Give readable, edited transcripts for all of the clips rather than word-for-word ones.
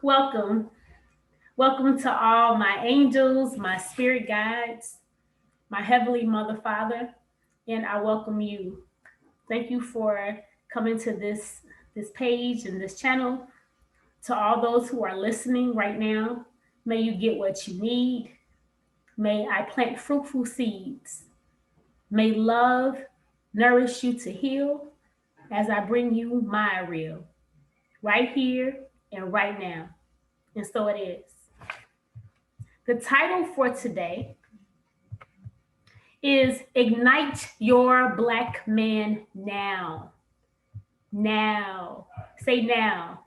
Welcome. Welcome to all my angels, my spirit guides, my heavenly mother, father, and I welcome you. Thank you for coming to this page and this channel. To all those who are listening right now, may you get what you need. May I plant fruitful seeds. May love nourish you to heal as I bring you my real right here and right now. And so it is. The title for today is Ignite Your Black Man Now. Now. Say now.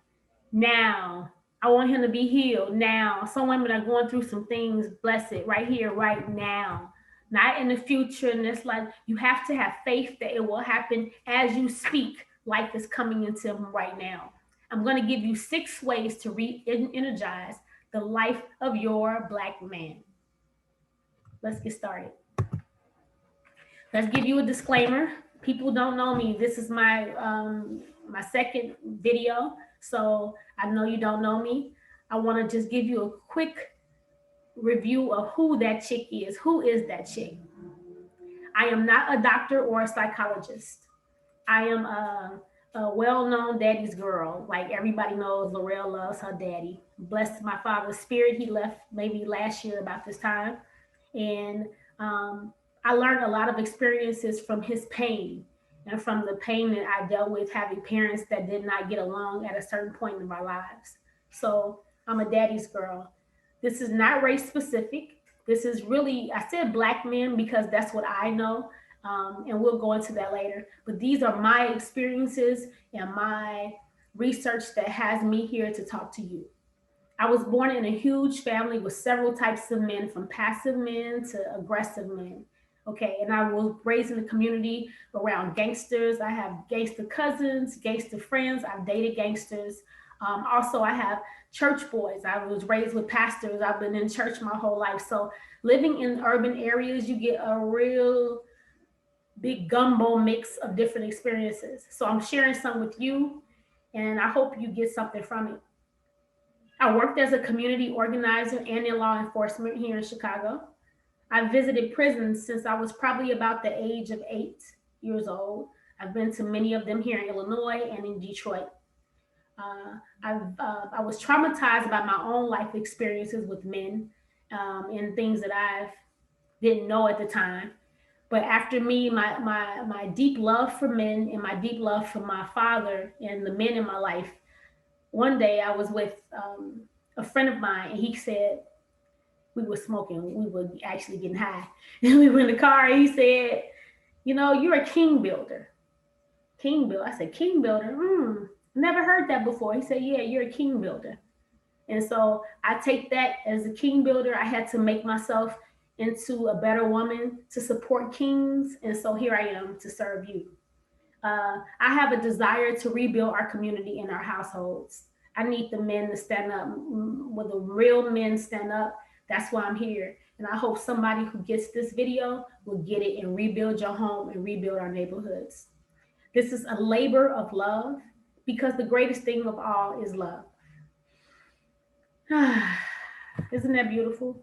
Now. I want him to be healed now. Some women are going through some things, bless it, right here, right now. Not in the future. And it's like you have to have faith that it will happen as you speak. Life is coming into him right now. I'm going to give you 6 ways to re-energize the life of your black man. Let's get started. Let's give you a disclaimer. People don't know me. This is my second video, so I know you don't know me. I want to just give you a quick review of who that chick is. Who is that chick? I am not a doctor or a psychologist. I am a well-known daddy's girl. Like everybody knows, Laurel loves her daddy. Bless my father's spirit. He left maybe last year about this time, and I learned a lot of experiences from his pain and from the pain that I dealt with having parents that did not get along at a certain point in our lives. So I'm a daddy's girl. This is not race specific. This is really, I said black men because that's what I know. And we'll go into that later. But these are my experiences and my research that has me here to talk to you. I was born in a huge family with several types of men, from passive men to aggressive men. Okay, and I was raised in a community around gangsters. I have gangster cousins, gangster friends. I've dated gangsters. Also, I have church boys. I was raised with pastors. I've been in church my whole life. So, living in urban areas, you get a real big gumbo mix of different experiences. So, I'm sharing some with you, and I hope you get something from it. I worked as a community organizer and in law enforcement here in Chicago. I visited prisons since I was probably about the age of 8 years old. I've been to many of them here in Illinois and in Detroit. I was traumatized by my own life experiences with men and things that I didn't know at the time. But after me, my deep love for men and my deep love for my father and the men in my life, one day I was with a friend of mine, and he said, we were smoking, we were actually getting high. And we were in the car, and he said, you know, you're a king builder. King builder. I said, king builder? Never heard that before. He said, yeah, you're a king builder. And so I take that as a king builder. I had to make myself into a better woman to support kings. And so here I am to serve you. I have a desire to rebuild our community and our households. I need the men to stand up. When the real men stand up, that's why I'm here. And I hope somebody who gets this video will get it and rebuild your home and rebuild our neighborhoods. This is a labor of love because the greatest thing of all is love. Isn't that beautiful?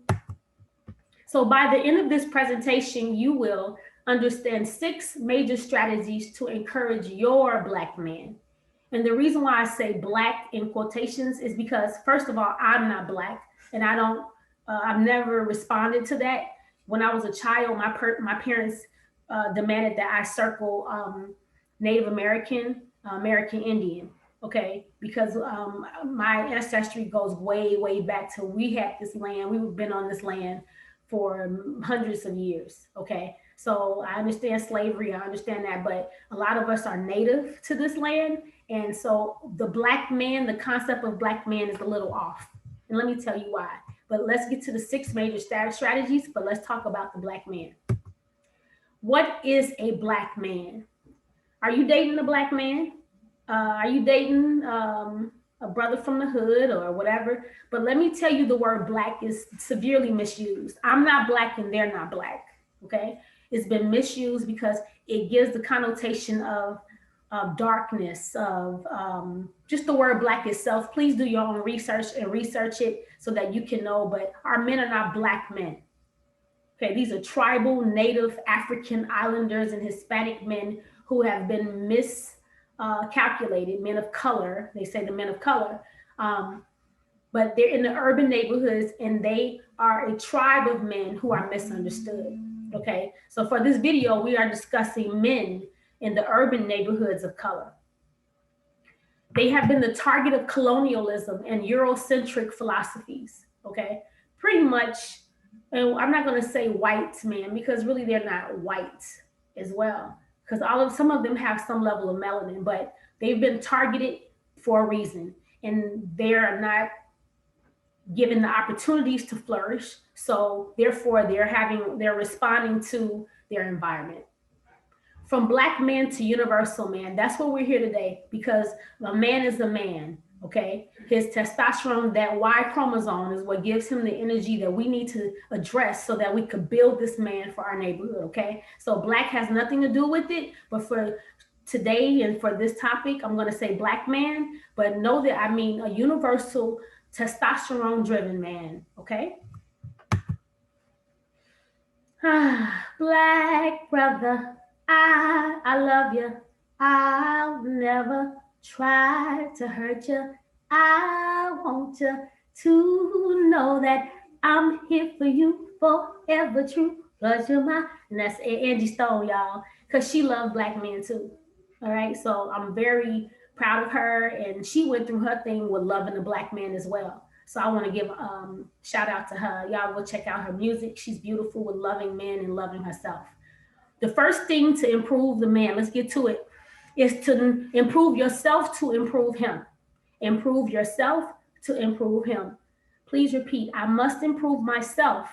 So by the end of this presentation, you will understand 6 major strategies to encourage your black man. And the reason why I say black in quotations is because, first of all, I'm not black, and I've never responded to that. When I was a child, my parents demanded that I circle Native American, American Indian, okay? Because my ancestry goes way, way back to we had this land, we've been on this land for hundreds of years, okay? So I understand slavery, I understand that, but a lot of us are native to this land. And so the black man, the concept of black man is a little off. And let me tell you why. But let's get to the 6 major strategies, but let's talk about the black man. What is a black man? Are you dating a black man? Are you dating a brother from the hood or whatever? But let me tell you, the word black is severely misused. I'm not black and they're not black, okay? It's been misused because it gives the connotation of darkness, of just the word black itself. Please do your own research and research it so that you can know. But our men are not black men. Okay, these are tribal, native, African islanders, and Hispanic men who have been miscalculated, men of color. They say the men of color. Um, but they're in the urban neighborhoods and they are a tribe of men who are misunderstood. Okay, so for this video, we are discussing men in the urban neighborhoods of color. They have been the target of colonialism and Eurocentric philosophies. Okay, pretty much. And I'm not going to say white men because really they're not white as well, because some of them have some level of melanin, but they've been targeted for a reason, and they're not given the opportunities to flourish. So therefore, they're responding to their environment. From black man to universal man, that's what we're here today, because a man is a man. Okay, his testosterone, that Y chromosome, is what gives him the energy that we need to address so that we could build this man for our neighborhood. Okay, so black has nothing to do with it, but for today and for this topic, I'm going to say black man, but know that I mean a universal testosterone driven man. Okay. Black brother, I love you. I'll never try to hurt you. I want you to know that I'm here for you forever true. Plus you're mine. And that's Angie Stone, y'all, because she loved black men too. All right. So I'm very proud of her. And she went through her thing with loving a black man as well. So I want to give shout out to her. Y'all go check out her music. She's beautiful with loving men and loving herself. The first thing to improve the man, let's get to it, is to improve yourself to improve him. Improve yourself to improve him. Please repeat, I must improve myself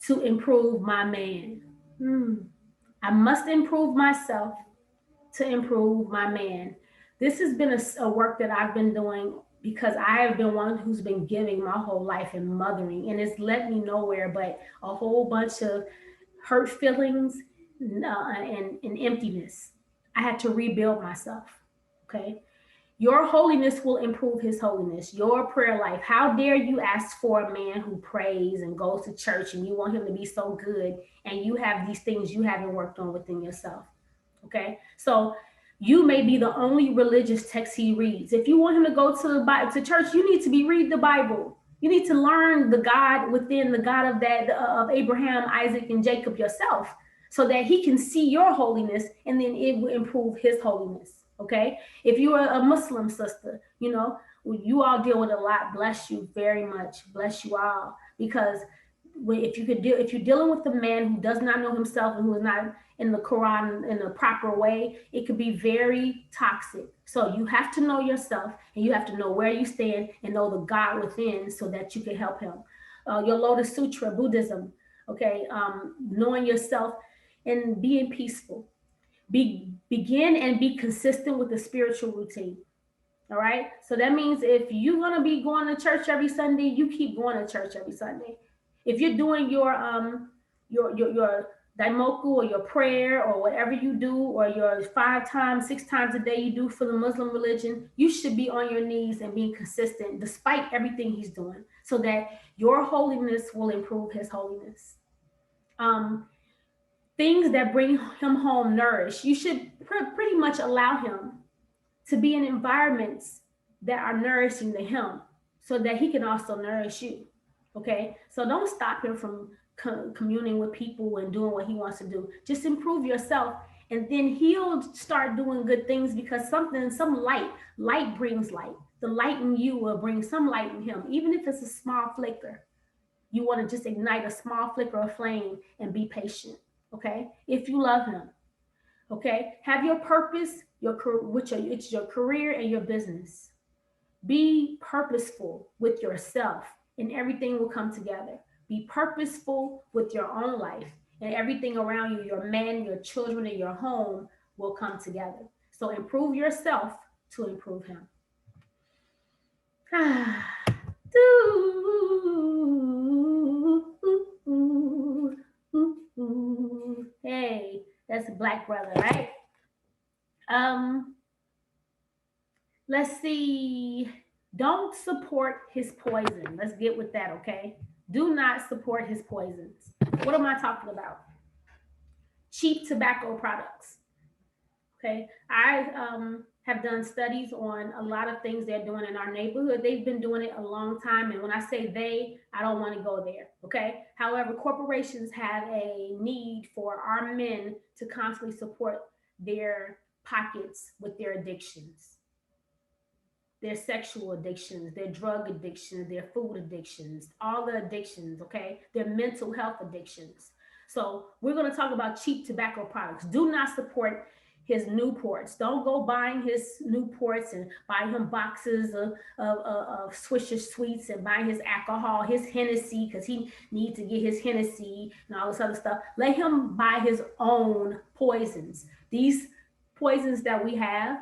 to improve my man. I must improve myself to improve my man. This has been a work that I've been doing because I have been one who's been giving my whole life and mothering, and it's led me nowhere but a whole bunch of hurt feelings and emptiness. I had to rebuild myself. Okay. Your holiness will improve his holiness. Your prayer life. How dare you ask for a man who prays and goes to church and you want him to be so good and you have these things you haven't worked on within yourself. Okay. So you may be the only religious text he reads. If you want him to go to church, you need to be reading the Bible. You need to learn the God within the God of Abraham, Isaac, and Jacob yourself, so that he can see your holiness, and then it will improve his holiness. Okay. If you are a Muslim sister, you all deal with a lot. Bless you very much. Bless you all, because if you're dealing with a man who does not know himself and who is not in the Quran in a proper way, it could be very toxic. So you have to know yourself, and you have to know where you stand and know the God within so that you can help him. Your Lotus Sutra, Buddhism, okay, knowing yourself and being peaceful. Begin and be consistent with the spiritual routine. All right. So that means if you're going to be going to church every Sunday, you keep going to church every Sunday. If you're doing your daimoku or your prayer or whatever you do, or your 5 times, 6 times a day you do for the Muslim religion, you should be on your knees and being consistent despite everything he's doing, so that your holiness will improve his holiness. Things that bring him home nourish. You should pretty much allow him to be in environments that are nourishing to him so that he can also nourish you. Okay. So don't stop him from communing with people and doing what he wants to do. Just improve yourself, and then he'll start doing good things, because some light brings light. The light in you will bring some light in him, even if it's a small flicker. You want to just ignite a small flicker of flame and be patient. Okay. If you love him. Okay. Have your purpose, it's your career and your business. Be purposeful with yourself, and everything will come together. Be purposeful with your own life, and everything around you, your man, your children, and your home will come together. So improve yourself to improve him. Hey, that's Black Brother, right? Um, let's see. Don't support his poison. Let's get with that, okay? Do not support his poisons. What am I talking about? Cheap tobacco products. Okay, I have done studies on a lot of things they're doing in our neighborhood. They've been doing it a long time, and when I say they, I don't want to go there. Okay, however, corporations have a need for our men to constantly support their pockets with their addictions, their sexual addictions, their drug addictions, their food addictions, all the addictions, okay? Their mental health addictions. So we're going to talk about cheap tobacco products. Do not support his Newports. Don't go buying his Newports and buy him boxes of Swisher Sweets and buy his alcohol, his Hennessy, because he needs to get his Hennessy and all this other stuff. Let him buy his own poisons. These poisons that we have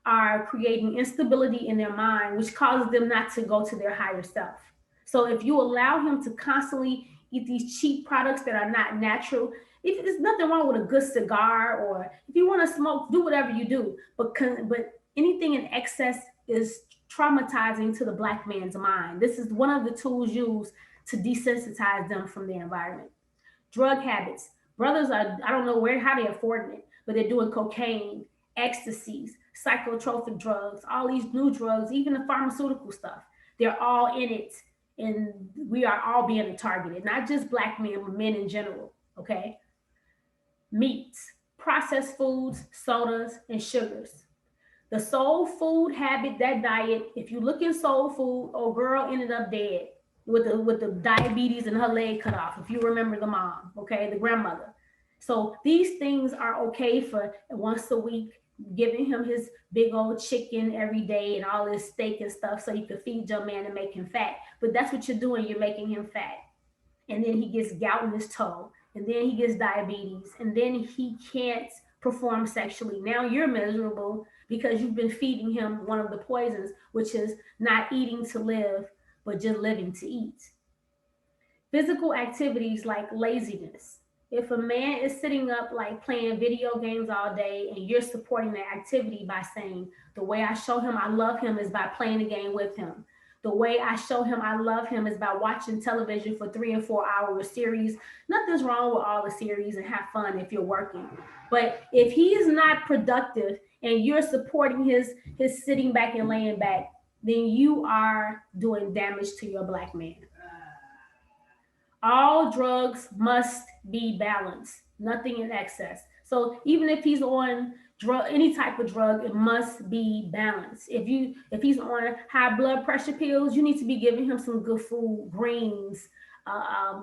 are creating instability in their mind, which causes them not to go to their higher self. So if you allow him to constantly eat these cheap products that are not natural, if there's nothing wrong with a good cigar, or if you want to smoke, do whatever you do. But anything in excess is traumatizing to the black man's mind. This is one of the tools used to desensitize them from their environment. Drug habits. Brothers are, I don't know where, how they're affording it, but they're doing cocaine, ecstasies, psychotropic drugs, all these new drugs, even the pharmaceutical stuff. They're all in it. And we are all being targeted, not just black men, but men in general. Okay. Meats, processed foods, sodas, and sugars. The soul food habit, that diet, if you look in soul food, oh girl ended up dead with the diabetes and her leg cut off, if you remember the mom, okay, the grandmother. So these things are okay for once a week, giving him his big old chicken every day and all this steak and stuff so you can feed your man and make him fat. But that's what you're doing, you're making him fat. And then he gets gout in his toe, and then he gets diabetes, and then he can't perform sexually. Now you're miserable because you've been feeding him one of the poisons, which is not eating to live, but just living to eat. Physical activities like laziness. If a man is sitting up like playing video games all day and you're supporting that activity by saying, the way I show him I love him is by playing the game with him. The way I show him I love him is by watching television for 3 and 4 hour series. Nothing's wrong with all the series, and have fun if you're working. But if he is not productive and you're supporting his sitting back and laying back, then you are doing damage to your black man. All drugs must be balanced, nothing in excess. So even if he's on drug, any type of drug, it must be balanced. If he's on high blood pressure pills, you need to be giving him some good food, greens,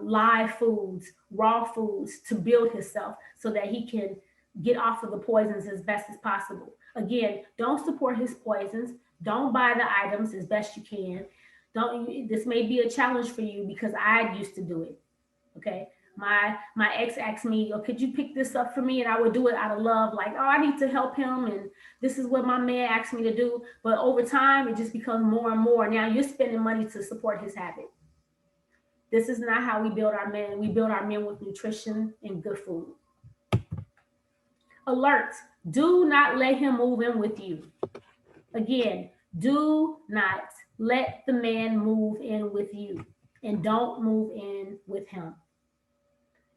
live foods, raw foods to build himself so that he can get off of the poisons as best as possible. Again, don't support his poisons. Don't buy the items as best you can. Don't. This may be a challenge for you because I used to do it. Okay, my ex asked me, "Oh, could you pick this up for me?" And I would do it out of love, like, "Oh, I need to help him, and this is what my man asked me to do." But over time, it just becomes more and more. Now you're spending money to support his habit. This is not how we build our men. We build our men with nutrition and good food. Alert: do not let him move in with you. Again, do not let the man move in with you, and don't move in with him.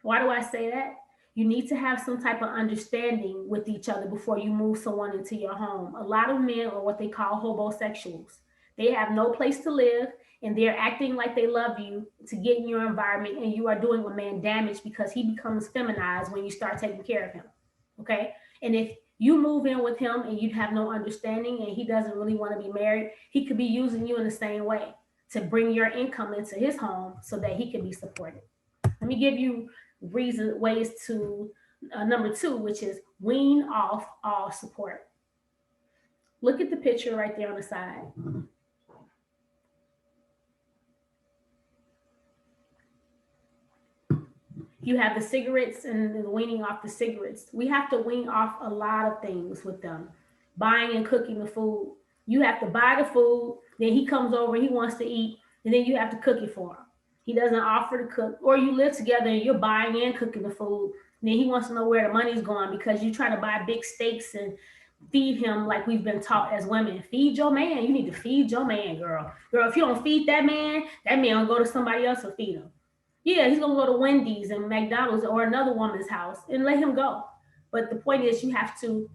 Why do I say that? You need to have some type of understanding with each other before you move someone into your home. A lot of men are what they call homosexuals. They have no place to live, and they're acting like they love you to get in your environment, and you are doing a man damage because he becomes feminized when you start taking care of him. Okay? And if you move in with him and you have no understanding and he doesn't really want to be married, he could be using you in the same way to bring your income into his home so that he can be supported. Let me give you ways to number 2, which is wean off all support. Look at the picture right there on the side. You have the cigarettes and the weaning off the cigarettes. We have to wean off a lot of things with them. Buying and cooking the food. You have to buy the food, then he comes over, he wants to eat, and then you have to cook it for him. He doesn't offer to cook, or you live together and you're buying and cooking the food. And then he wants to know where the money's going because you try to buy big steaks and feed him like we've been taught as women. Feed your man. You need to feed your man, girl. Girl, if you don't feed that man will go to somebody else and feed him. Yeah, he's gonna go to Wendy's and McDonald's or another woman's house and let him go. But the point is, you have to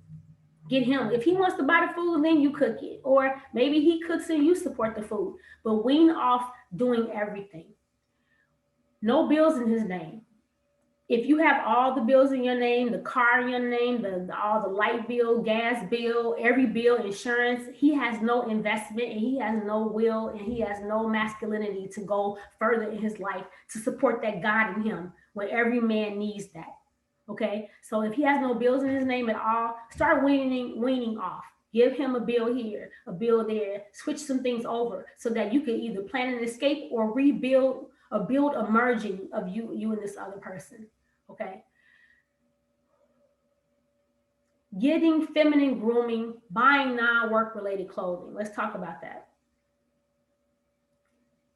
get him. If he wants to buy the food, then you cook it, or maybe he cooks and you support the food. But wean off doing everything. No bills in his name. If you have all the bills in your name, the car in your name, all the light bill, gas bill, every bill, insurance, he has no investment and he has no will and he has no masculinity to go further in his life to support that God in him when every man needs that. Okay, so if he has no bills in his name at all, start weaning off. Give him a bill here, a bill there. Switch some things over so that you can either plan an escape or rebuild or build a merging of you and this other person. Okay. Getting feminine grooming, buying non-work related clothing. Let's talk about that.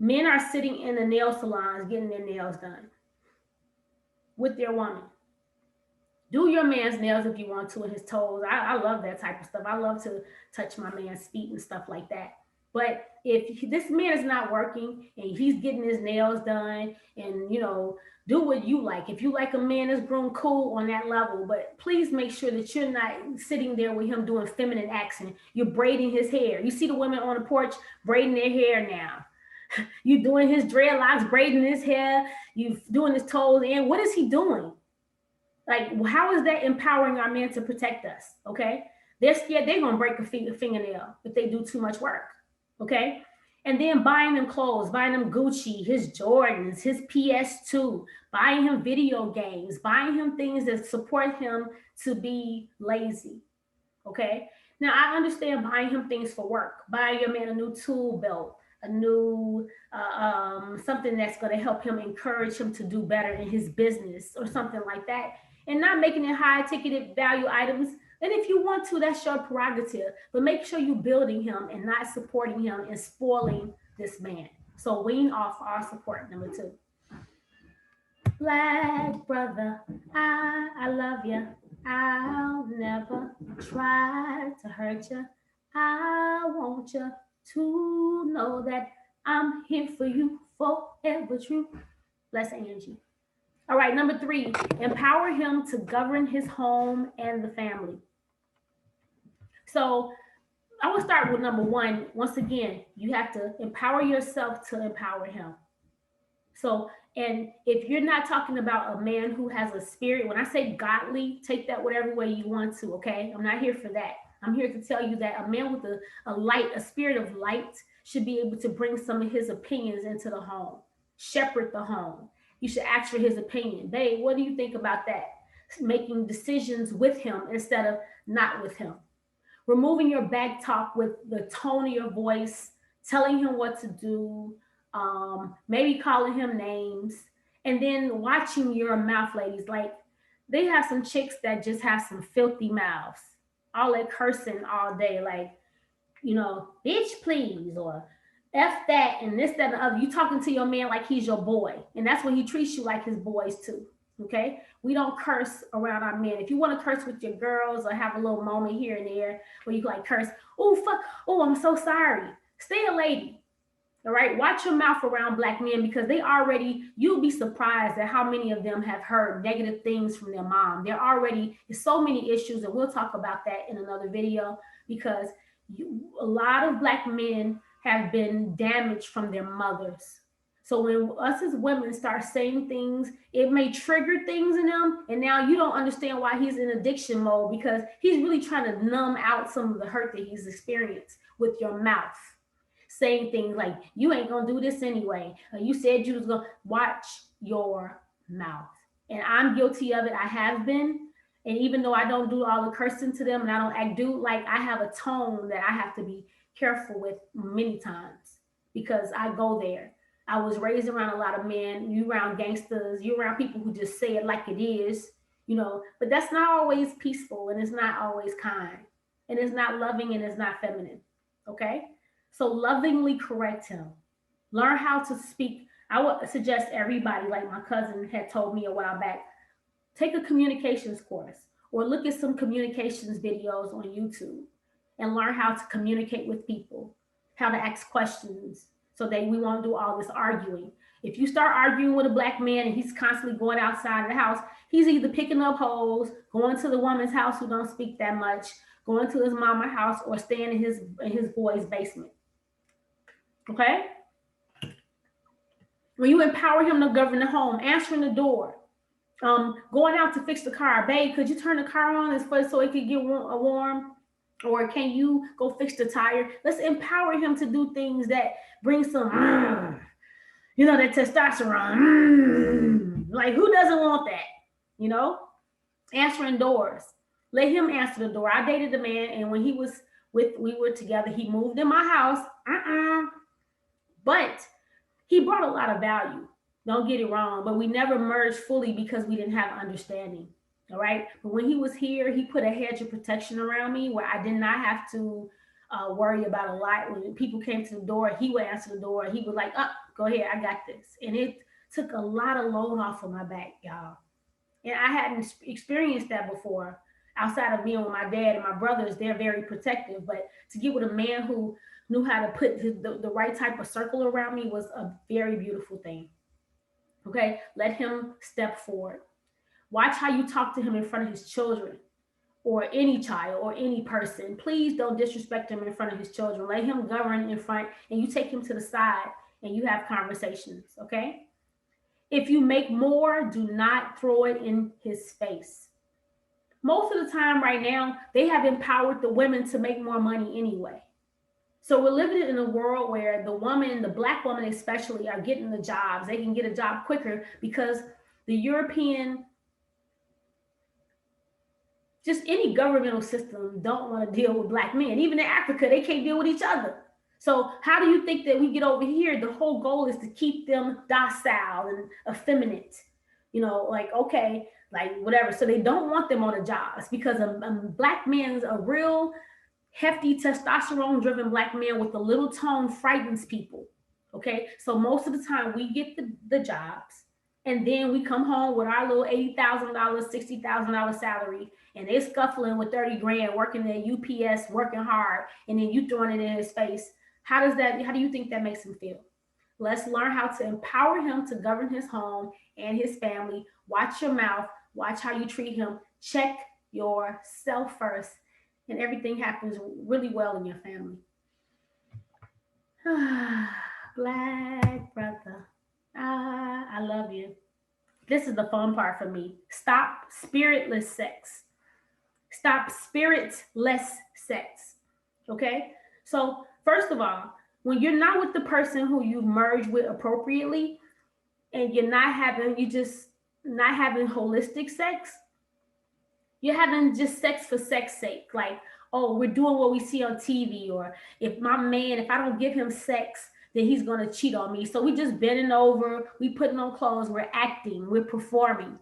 Men are sitting in the nail salons getting their nails done with their woman. Do your man's nails if you want to and his toes. I love that type of stuff. I love to touch my man's feet and stuff like that. But if this man is not working and he's getting his nails done and, do what you like. If you like a man that's grown, cool on that level, but please make sure that you're not sitting there with him doing feminine action. You're braiding his hair. You see the women on the porch braiding their hair now. You doing his dreadlocks, braiding his hair. You doing his toes. And what is he doing? Like, how is that empowering our men to protect us? Okay. They're scared they're going to break a fingernail if they do too much work. Okay. And then buying them clothes, buying them Gucci, his Jordans, his PS2, buying him video games, buying him things that support him to be lazy. Okay. Now, I understand buying him things for work, buying your man a new tool belt, a new something that's going to help him, encourage him to do better in his business or something like that, and not making it high ticketed value items. And if you want to, that's your prerogative. But make sure you're building him and not supporting him and spoiling this man. So wean off all support. Number 2. Black brother, I love you. I'll never try to hurt you. I want you to know that I'm here for you forever true. Bless Angie. All right, number 3, empower him to govern his home and the family. So I will start with number 1. Once again, you have to empower yourself to empower him. So, and if you're not talking about a man who has a spirit, when I say godly, take that whatever way you want to, okay? I'm not here for that. I'm here to tell you that a man with a light, a spirit of light, should be able to bring some of his opinions into the home, shepherd the home. You should ask for his opinion. Babe, what do you think about that? Making decisions with him instead of not with him. Removing your back talk with the tone of your voice, telling him what to do, maybe calling him names, and then watching your mouth, ladies. Like, they have some chicks that just have some filthy mouths, all that cursing all day, like, bitch, please, or F that and this, that, and the other. You talking to your man like he's your boy, and that's when he treats you like his boys too. Okay, we don't curse around our men. If you want to curse with your girls or have a little moment here and there where you like curse, oh fuck, oh I'm so sorry. Stay a lady. All right, watch your mouth around black men because you'll be surprised at how many of them have heard negative things from their mom. There's so many issues, and we'll talk about that in another video because a lot of black men have been damaged from their mothers. So when us as women start saying things, it may trigger things in them. And now you don't understand why he's in addiction mode because he's really trying to numb out some of the hurt that he's experienced with your mouth. Saying things like, you ain't going to do this anyway. You said you was going to watch your mouth. And I'm guilty of it. I have been. And even though I don't do all the cursing to them and I don't act like I have a tone that I have to be careful with many times because I go there. I was raised around a lot of men. You around gangsters. You around people who just say it like it is, but that's not always peaceful and it's not always kind and it's not loving and it's not feminine. Okay. So lovingly correct him. Learn how to speak. I would suggest everybody, like my cousin had told me a while back, take a communications course or look at some communications videos on YouTube and learn how to communicate with people, how to ask questions so that we won't do all this arguing. If you start arguing with a black man and he's constantly going outside of the house, he's either picking up hoes, going to the woman's house who don't speak that much, going to his mama's house, or staying in his boy's basement. Okay? When you empower him to govern the home, answering the door, going out to fix the car. Babe, could you turn the car on so it could get warm? Or can you go fix the tire? Let's empower him to do things that bring some, that testosterone. Like, who doesn't want that? Answering doors. Let him answer the door. I dated a man, and when we were together, he moved in my house. But he brought a lot of value. Don't get it wrong, but we never merged fully because we didn't have understanding. All right. But when he was here, he put a hedge of protection around me where I did not have to worry about a lot. When people came to the door, he would answer the door. He was like, go ahead, I got this. And it took a lot of load off of my back, y'all. And I hadn't experienced that before. Outside of being with my dad and my brothers, they're very protective. But to get with a man who knew how to put the right type of circle around me was a very beautiful thing. Okay, let him step forward. Watch how you talk to him in front of his children or any child or any person. Please don't disrespect him in front of his children. Let him govern in front, and you take him to the side and you have conversations, okay? If you make more, do not throw it in his face. Most of the time right now, they have empowered the women to make more money anyway. So we're living in a world where the woman, the black woman especially, are getting the jobs. They can get a job quicker because the European, just any governmental system don't want to deal with black men. Even in Africa, they can't deal with each other. So how do you think that we get over here? The whole goal is to keep them docile and effeminate, okay, like whatever. So they don't want them on the jobs because a black man's a real hefty testosterone driven black man with a little tone frightens people. Okay. So most of the time we get the jobs, and then we come home with our little $80,000, $60,000 salary, and they're scuffling with 30 grand, working at UPS, working hard, and then you throwing it in his face. How do you think that makes him feel? Let's learn how to empower him to govern his home and his family. Watch your mouth, watch how you treat him, check yourself first, and everything happens really well in your family. Black brother, I love you. This is the fun part for me. Stop spiritless sex. Stop spiritless sex. Okay? So, first of all, when you're not with the person who you merge with appropriately, and you're not having holistic sex, you're having just sex for sex sake. Like, oh, we're doing what we see on TV, or if I don't give him sex, then he's going to cheat on me. So we just bending over, we putting on clothes, we're acting, we're performing.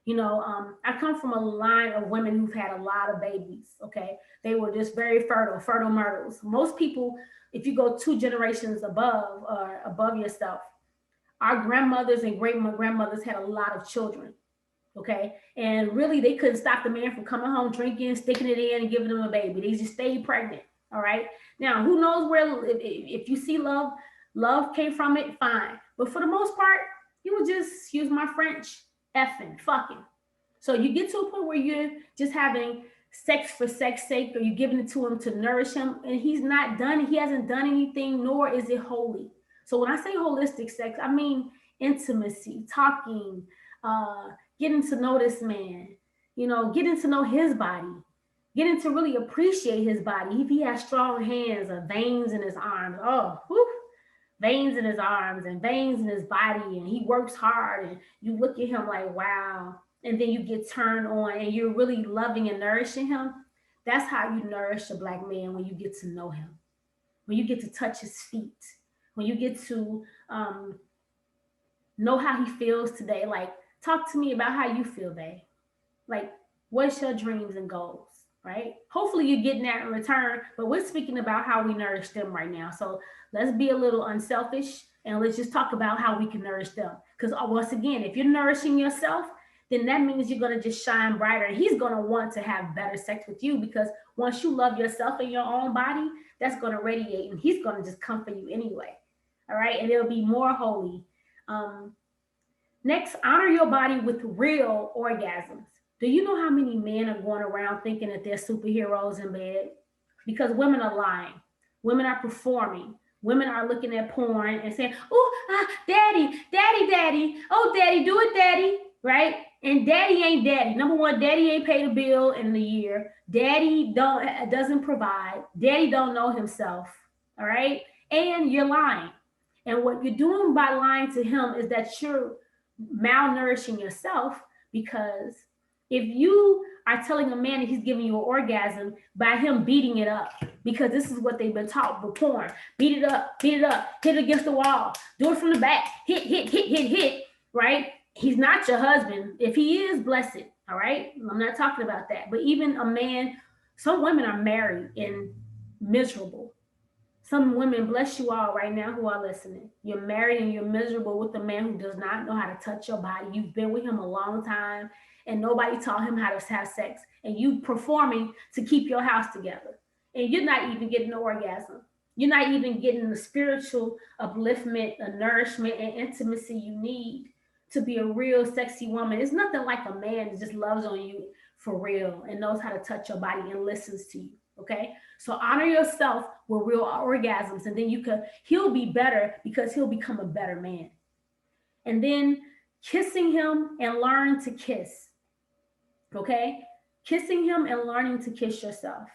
I come from a line of women who've had a lot of babies, okay? They were just very fertile myrtles. Most people, if you go 2 generations above yourself, our grandmothers and great-grandmothers had a lot of children, okay? And really, they couldn't stop the man from coming home, drinking, sticking it in, and giving them a baby. They just stayed pregnant, all right? Now, who knows where, if you see love came from it, fine. But for the most part, you would just, excuse my French, effing, fucking. So you get to a point where you're just having sex for sex sake, or you're giving it to him to nourish him, and he hasn't done anything, nor is it holy. So when I say holistic sex, I mean intimacy, talking, getting to know this man, getting to know his body, getting to really appreciate his body. If he has strong hands or veins in his arms, veins in his arms and veins in his body, and he works hard, and you look at him like, wow. And then you get turned on and you're really loving and nourishing him. That's how you nourish a black man, when you get to know him, when you get to touch his feet, when you get to know how he feels today. Like, talk to me about how you feel, babe. Like, what's your dreams and goals, right? Hopefully you're getting that in return, but we're speaking about how we nourish them right now. So let's be a little unselfish, and let's just talk about how we can nourish them. Because once again, if you're nourishing yourself, then that means you're going to just shine brighter. And he's going to want to have better sex with you, because once you love yourself and your own body, that's going to radiate, and he's going to just come for you anyway. All right. And it'll be more holy. Um, Next, honor your body with real orgasms. Do you know how many men are going around thinking that they're superheroes in bed? Because women are lying. Women are performing. Women are looking at porn and saying, "Oh, daddy, daddy, daddy. Oh, daddy, do it, daddy." Right? And daddy ain't daddy. Number one, daddy ain't paid a bill in the year. Daddy doesn't provide. Daddy don't know himself. All right? And you're lying. And what you're doing by lying to him is that you're malnourishing yourself, because if you are telling a man that he's giving you an orgasm by him beating it up, because this is what they've been taught with porn: beat it up, hit it against the wall, do it from the back, hit, right? He's not your husband. If he is, bless it. All right, I'm not talking about that. But even a man, some women are married and miserable. Some women, bless you all right now who are listening. You're married and you're miserable with a man who does not know how to touch your body. You've been with him a long time and nobody taught him how to have sex. And you performing to keep your house together. And you're not even getting the orgasm. You're not even getting the spiritual upliftment, the nourishment, and intimacy you need to be a real sexy woman. It's nothing like a man that just loves on you for real and knows how to touch your body and listens to you. Okay, so honor yourself with real orgasms, and then he'll be better because he'll become a better man. And then kissing him and learn to kiss. Okay, kissing him and learning to kiss yourself.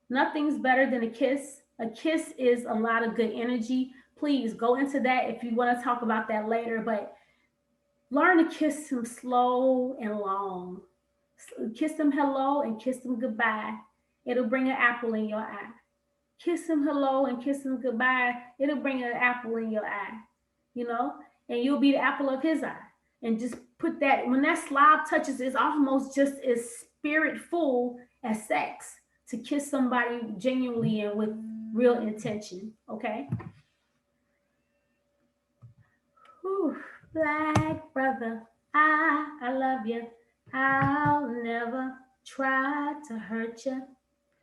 Nothing's better than a kiss. A kiss is a lot of good energy. Please go into that if you want to talk about that later, but learn to kiss him slow and long. Kiss him hello and kiss him goodbye. It'll bring an apple in your eye. Kiss him hello and kiss him goodbye. It'll bring an apple in your eye, and you'll be the apple of his eye. And just put that, when that slob touches, it's almost just as spiritful as sex, to kiss somebody genuinely and with real intention, okay? Whew. Black brother, I love you. I'll never try to hurt you.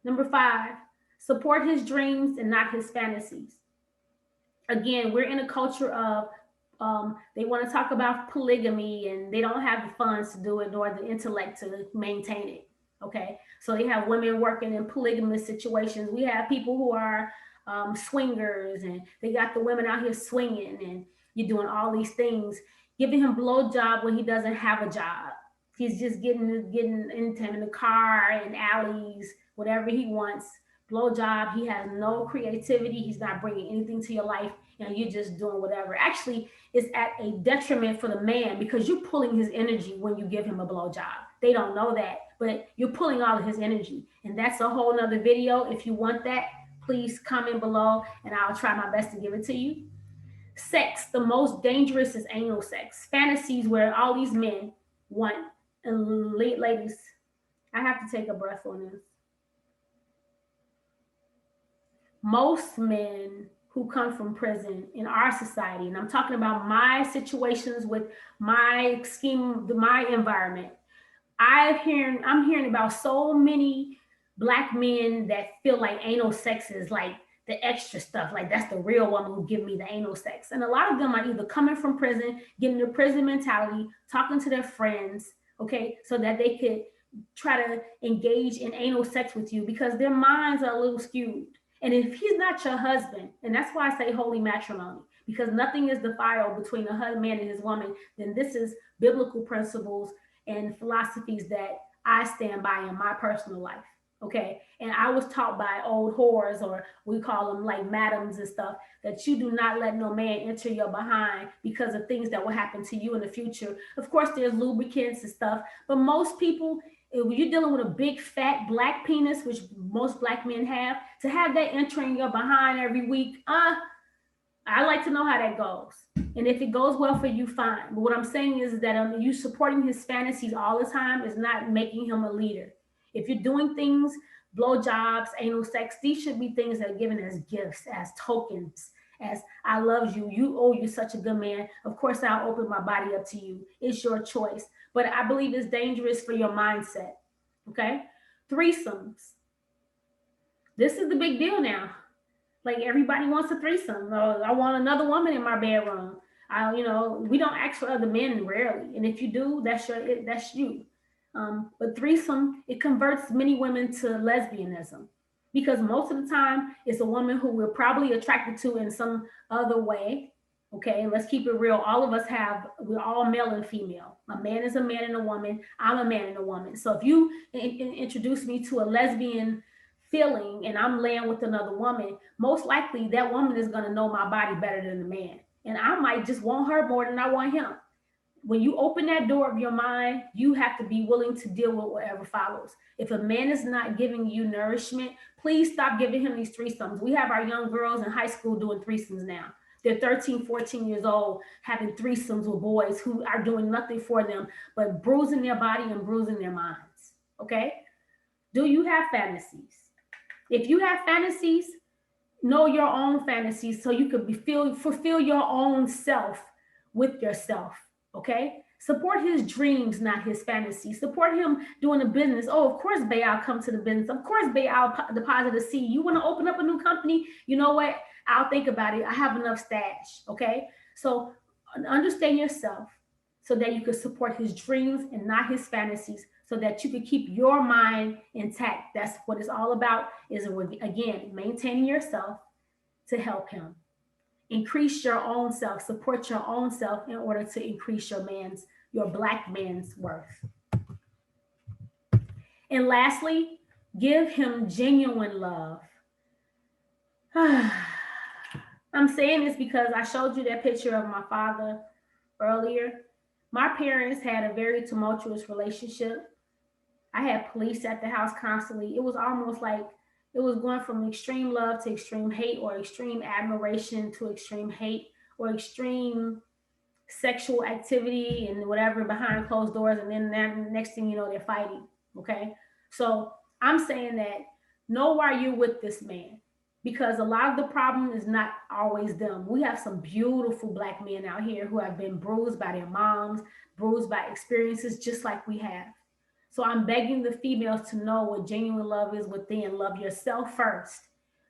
Number 5, support his dreams and not his fantasies. Again, we're in a culture of they want to talk about polygamy and they don't have the funds to do it nor the intellect to maintain it. Okay, so they have women working in polygamous situations. We have people who are swingers, and they got the women out here swinging, and you're doing all these things, giving him blowjob when he doesn't have a job. He's just getting into him in the car and alleys, whatever he wants. Blowjob. He has no creativity. He's not bringing anything to your life, and you're just doing whatever. Actually, it's at a detriment for the man, because you're pulling his energy when you give him a blowjob. They don't know that, but you're pulling all of his energy, and that's a whole nother video. If you want that, please comment below, and I'll try my best to give it to you. Sex, the most dangerous is anal sex. Fantasies where all these men want, and ladies, I have to take a breath on this. Most men who come from prison in our society, and I'm talking about my situations with my scheme, my environment, I'm hearing about so many Black men that feel like anal sex is like the extra stuff, like that's the real woman who give me the anal sex. And a lot of them are either coming from prison, getting the prison mentality, talking to their friends, okay, so that they could try to engage in anal sex with you, because their minds are a little skewed. And if he's not your husband, and that's why I say holy matrimony, because nothing is defiled between a man and his woman, then this is biblical principles and philosophies that I stand by in my personal life. Okay. And I was taught by old whores, or we call them like madams and stuff, that you do not let no man enter your behind because of things that will happen to you in the future. Of course, there's lubricants and stuff, but most people, if you're dealing with a big fat Black penis, which most Black men have, to have that entering your behind every week, I like to know how that goes. And if it goes well for you, fine. But what I'm saying is that you supporting his fantasies all the time is not making him a leader. If you're doing things, blowjobs, anal sex, these should be things that are given as gifts, as tokens, as I love you. You're such a good man. Of course, I'll open my body up to you. It's your choice. But I believe it's dangerous for your mindset. Okay? Threesomes. This is the big deal now. Like everybody wants a threesome. I want another woman in my bedroom. We don't ask for other men rarely, and if you do, that's you. But threesome, it converts many women to lesbianism because most of the time it's a woman who we're probably attracted to in some other way. Okay, let's keep it real. All of us we're all male and female. A man is a man and a woman. I'm a man and a woman. So if you introduce me to a lesbian feeling and I'm laying with another woman, most likely that woman is going to know my body better than the man. And I might just want her more than I want him. When you open that door of your mind, you have to be willing to deal with whatever follows. If a man is not giving you nourishment, please stop giving him these threesomes. We have our young girls in high school doing threesomes now. They're 13, 14 years old, having threesomes with boys who are doing nothing for them but bruising their body and bruising their minds. Okay? Do you have fantasies? If you have fantasies, know your own fantasies so you could fulfill your own self with yourself. Okay? Support his dreams, not his fantasies. Support him doing a business. Oh, of course, Bay, I'll come to the business. Of course, Bay, I'll deposit a seed. You want to open up a new company? You know what? I'll think about it. I have enough stash. Okay? So understand yourself so that you can support his dreams and not his fantasies so that you can keep your mind intact. That's what it's all about, is again, maintaining yourself to help him. Increase your own self, support your own self in order to increase your black man's worth. And lastly, give him genuine love. I'm saying this because I showed you that picture of my father earlier. My parents had a very tumultuous relationship. I had police at the house constantly. It was almost like it was going from extreme love to extreme hate, or extreme admiration to extreme hate, or extreme sexual activity and whatever behind closed doors. And then next thing you know, they're fighting. Okay. So I'm saying that know why you're with this man, because a lot of the problem is not always them. We have some beautiful black men out here who have been bruised by their moms, bruised by experiences just like we have. So I'm begging the females to know what genuine love is within. Love yourself first.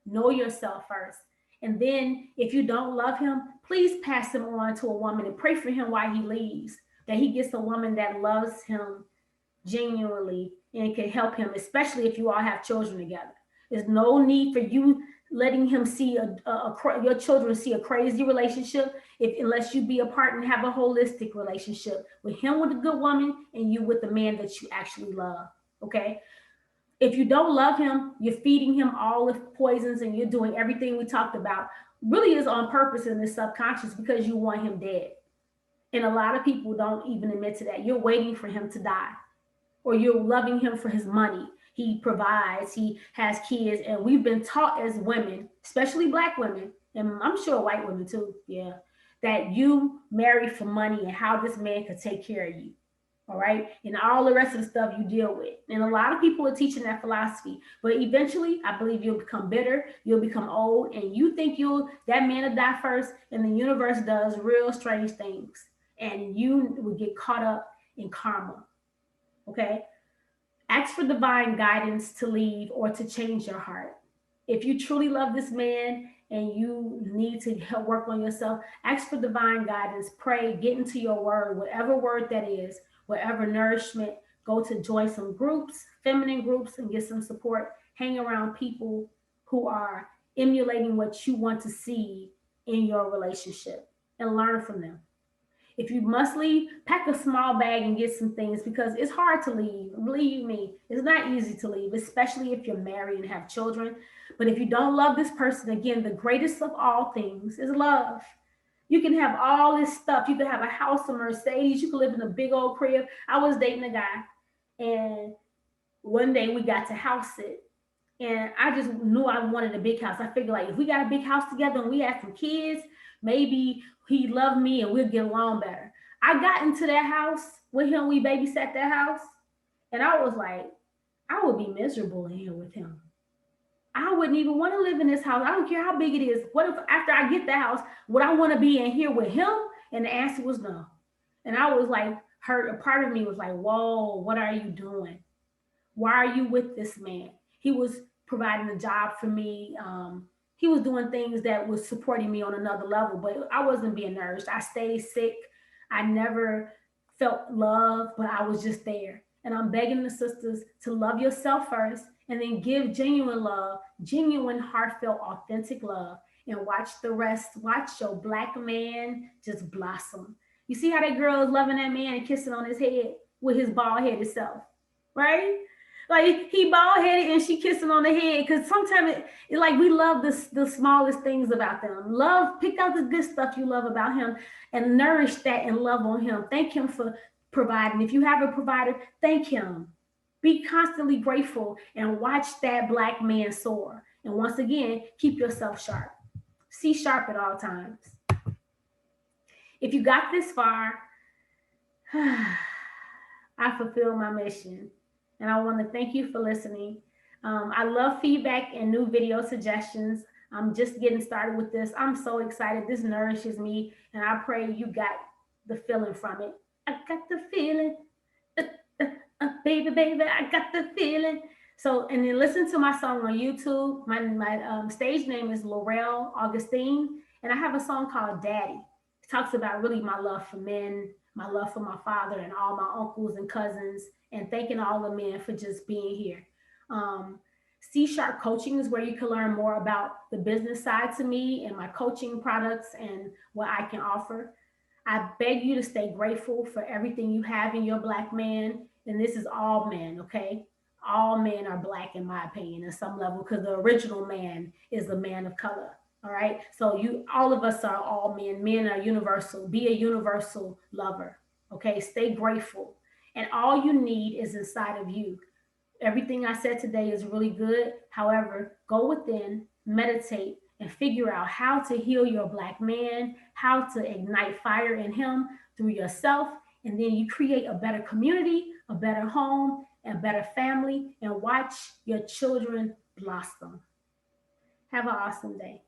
Know yourself first. And then if you don't love him, please pass him on to a woman and pray for him while he leaves, that he gets a woman that loves him genuinely and can help him, especially if you all have children together. There's no need for you letting him see your children see a crazy relationship unless you be apart and have a holistic relationship with him with a good woman and you with the man that you actually love. Okay? If you don't love him, you're feeding him all the poisons and you're doing everything we talked about. Really is on purpose in the subconscious because you want him dead. And a lot of people don't even admit to that. You're waiting for him to die, or you're loving him for his money. He provides, he has kids, and we've been taught as women, especially black women, and I'm sure white women too, yeah, that you marry for money and how this man could take care of you. All right. And all the rest of the stuff you deal with. And a lot of people are teaching that philosophy. But eventually, I believe you'll become bitter, you'll become old, and you think that man will die first, and the universe does real strange things. And you will get caught up in karma. Okay. Ask for divine guidance to leave or to change your heart. If you truly love this man and you need to help work on yourself, ask for divine guidance. Pray, get into your word, whatever word that is, whatever nourishment. Go to join some groups, feminine groups, and get some support. Hang around people who are emulating what you want to see in your relationship and learn from them. If you must leave, pack a small bag and get some things, because it's hard to leave. Believe me, it's not easy to leave, especially if you're married and have children. But if you don't love this person, again, the greatest of all things is love. You can have all this stuff. You can have a house, a Mercedes. You can live in a big old crib. I was dating a guy, and one day we got to house sit. And I just knew I wanted a big house. I figured, like, if we got a big house together and we had some kids, maybe he loved me and we'll get along better. I got into that house with him. We babysat that house. And I was like, I would be miserable in here with him. I wouldn't even want to live in this house. I don't care how big it is. What if after I get the house, would I want to be in here with him? And the answer was no. And I was like, hurt. A part of me was like, whoa, what are you doing? Why are you with this man? He was providing a job for me. He was doing things that was supporting me on another level, but I wasn't being nourished. I stayed sick. I never felt love, but I was just there. And I'm begging the sisters to love yourself first and then give genuine love, genuine, heartfelt, authentic love, and watch the rest. Watch your black man just blossom. You see how that girl is loving that man and kissing on his head with his bald headed self, right? Like he bald headed and she kissing on the head because sometimes like we love the smallest things about them. Love, pick out the good stuff you love about him and nourish that and love on him. Thank him for providing. If you have a provider, thank him. Be constantly grateful and watch that black man soar. And once again, keep yourself sharp. See sharp at all times. If you got this far, I fulfill my mission. And I want to thank you for listening. I love feedback and new video suggestions. I'm just getting started with this. I'm so excited. This nourishes me. And I pray you got the feeling from it. I got the feeling. Baby, baby, I got the feeling. So, and then listen to my song on YouTube. My stage name is Laurel Augustine. And I have a song called Daddy. It talks about really my love for men, my love for my father and all my uncles and cousins, and thanking all the men for just being here. Um, C Sharp Coaching is where you can learn more about the business side to me and my coaching products and what I can offer. I beg you to stay grateful for everything you have in your black man. And this is all men, okay? All men are black, in my opinion, at some level, because the original man is a man of color. All right. So you, all of us are all men. Men are universal. Be a universal lover. Okay. Stay grateful. And all you need is inside of you. Everything I said today is really good. However, go within, meditate, and figure out how to heal your black man, how to ignite fire in him through yourself. And then you create a better community, a better home, a better family, and watch your children blossom. Have an awesome day.